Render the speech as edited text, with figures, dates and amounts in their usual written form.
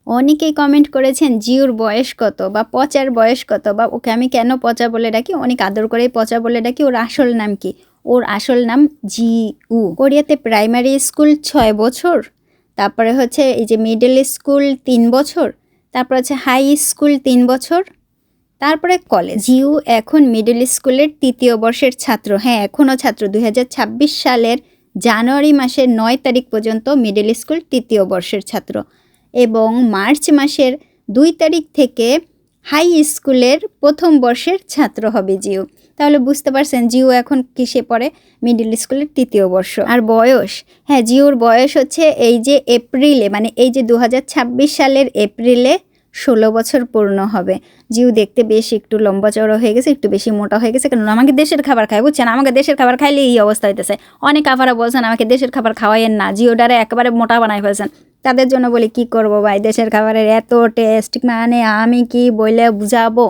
অনেকেই কমেন্ট করেছেন জিউর বয়স কত বা পচার বয়স কত বা ওকে আমি কেন পচা বলে ডাকি, অনেক আদর করেই পচা বলে ডাকি। ওর আসল নাম কি? ওর আসল নাম জিউ। কোরিয়াতে প্রাইমারি স্কুল 6 বছর, তারপরে হচ্ছে এই যে মিডল স্কুল 3 বছর, তারপর হচ্ছে হাই স্কুল 3 বছর, তারপরে কলেজ। জিউ এখন মিডল স্কুলের 3য় বর্ষের ছাত্র। হ্যাঁ, এখনও ছাত্র। 2026 সালের জানুয়ারি মাসের 9 তারিখ পর্যন্ত মিডল স্কুল 3য় বর্ষের ছাত্র এবং মার্চ মাসের 2 তারিখ থেকে হাই স্কুলের 1ম বর্ষের ছাত্র হবে জিউ। তাহলে বুঝতে পারছেন জিউ এখন কিসে পড়ে? মিডল স্কুলের 3য় বর্ষ। আর বয়স, হ্যাঁ জিউর বয়স হচ্ছে এই যে এপ্রিলে, মানে এই যে 2026 সালের এপ্রিলে 16 বছর পূর্ণ হবে। জিউ দেখতে বেশ একটু লম্বা চড়া হয়ে গেছে, একটু বেশি মোটা হয়ে গেছে, কারণ আমাকে দেশের খাবার খায়, বুঝছেন? আমাকে দেশের খাবার খাইলে এই অবস্থা হইতেছে। অনেক আফারা বলছেন আমাকে দেশের খাবার খাওয়াইয়েন না, জিওডারে একেবারে মোটা বানাই ফেলছেন। তাদের জন্য বলি কি করব ভাই, দেশের খাবারের এত টেস্ট, মানে আমি কি বলে বুঝাবো।